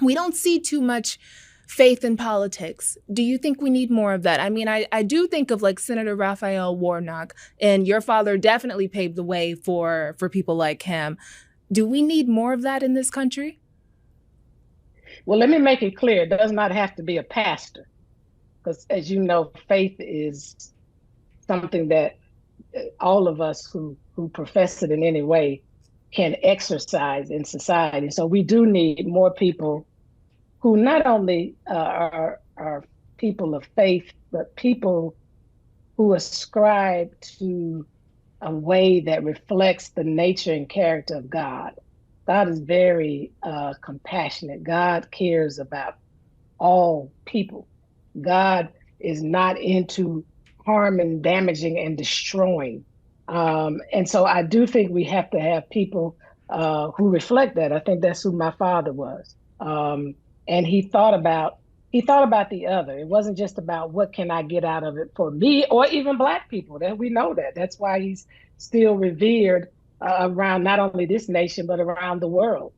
we don't see too much faith in politics. Do you think we need more of that? I mean, I do think of like Senator Raphael Warnock, and your father definitely paved the way for people like him. Do we need more of that in this country? Well, let me make it clear. It does not have to be a pastor, because as you know, faith is something that all of us who profess it in any way can exercise in society. So we do need more people who not only are people of faith, but people who ascribe to a way that reflects the nature and character of God. God is very compassionate. God cares about all people. God is not into harming, damaging, and destroying. And so I do think we have to have people who reflect that. I think that's who my father was. And he thought about the other. It wasn't just about what can I get out of it for me or even Black people. That we know that. That's why he's still revered around not only this nation but around the world.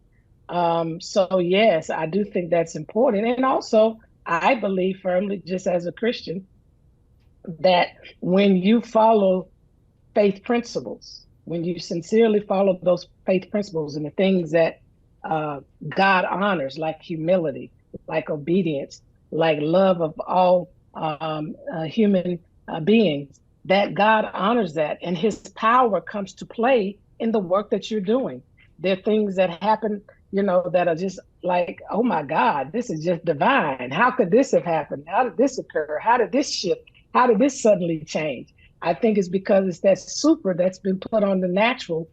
So yes, I do think that's important. And also, I believe firmly, just as a Christian, that when you follow faith principles, when you sincerely follow those faith principles and the things that God honors, like humility, like obedience, like love of all human beings, that God honors that and his power comes to play in the work that you're doing. There are things that happen, that are just like, oh my God, this is just divine. How could this have happened? How did this occur? How did this shift? How did this suddenly change? I think it's because it's that super that's been put on the natural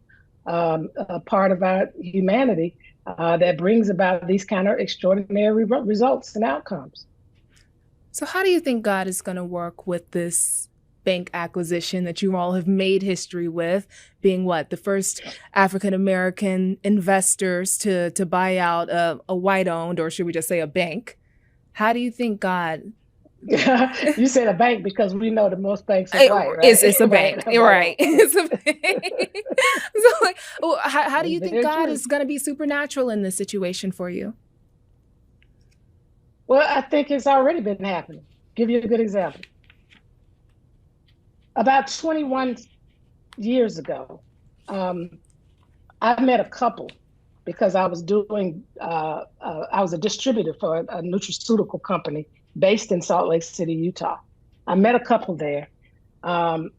part of our humanity that brings about these kind of extraordinary results and outcomes. So how do you think God is going to work with this bank acquisition that you all have made history with, being what, the first African American investors to buy out a white owned, or should we just say a bank? How do you think God You said a bank because we know that most banks are white, right? it's a Right, bank, white right? owned. It's a bank. So, like, how do That's you think very God true. is going to be supernatural in this situation for you? Well, I think it's already been happening. Give you a good example. About 21 years ago, um, I met a couple because I was a distributor for a nutraceutical company based in Salt Lake City, Utah. I met a couple there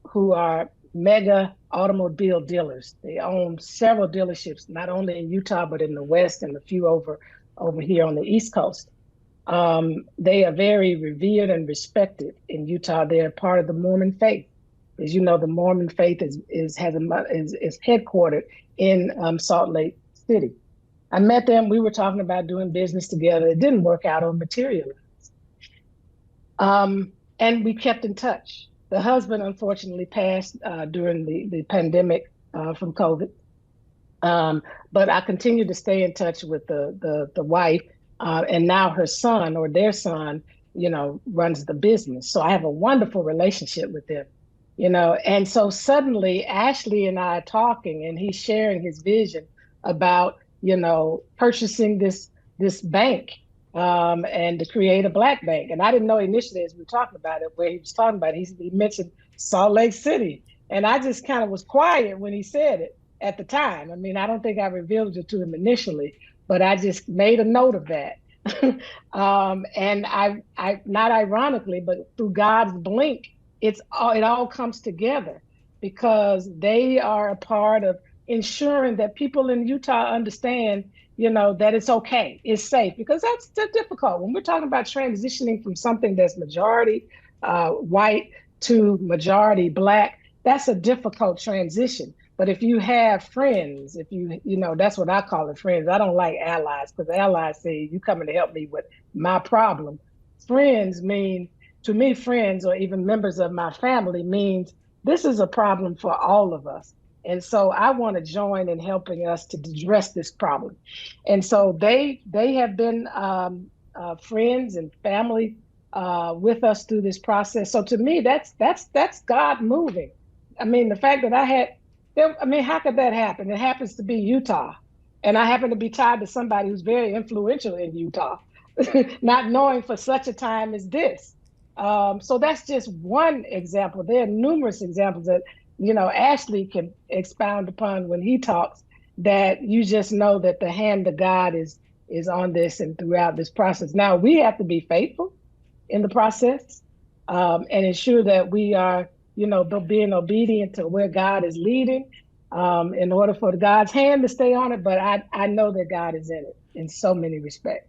who are mega automobile dealers. They own several dealerships, not only in Utah, but in the West and a few over here on the East Coast. They are very revered and respected in Utah. They are part of the Mormon faith. As you know, the Mormon faith is headquartered in Salt Lake City. I met them. We were talking about doing business together. It didn't work out or materialize. And we kept in touch. The husband unfortunately passed during the pandemic from COVID. Um, but I continue to stay in touch with the wife, and now her son or their son, runs the business. So I have a wonderful relationship with them, And so suddenly Ashley and I are talking, and he's sharing his vision about, purchasing this bank, and to create a Black bank. And I didn't know initially as we were talking about it where he was talking about. He mentioned Salt Lake City, and I just kind of was quiet when he said it at the time. I mean, I don't think I revealed it to him initially, but I just made a note of that. And not ironically, but through God's blink, it all comes together because they are a part of ensuring that people in Utah understand, that it's okay, it's safe, because that's difficult when we're talking about transitioning from something that's majority white to majority Black. That's a difficult transition. But if you have friends, if that's what I call it, friends. I don't like allies because allies say you coming to help me with my problem. Friends mean, to me, friends or even members of my family means this is a problem for all of us. And so I want to join in helping us to address this problem. And so they have been friends and family with us through this process. So to me, that's God moving. I mean, the fact that I mean, how could that happen? It happens to be Utah. And I happen to be tied to somebody who's very influential in Utah, not knowing for such a time as this. So that's just one example. There are numerous examples that, Ashley can expound upon when he talks, that you just know that the hand of God is on this and throughout this process. Now we have to be faithful in the process, and ensure that we are, being obedient to where God is leading, in order for God's hand to stay on it. But I know that God is in it in so many respects.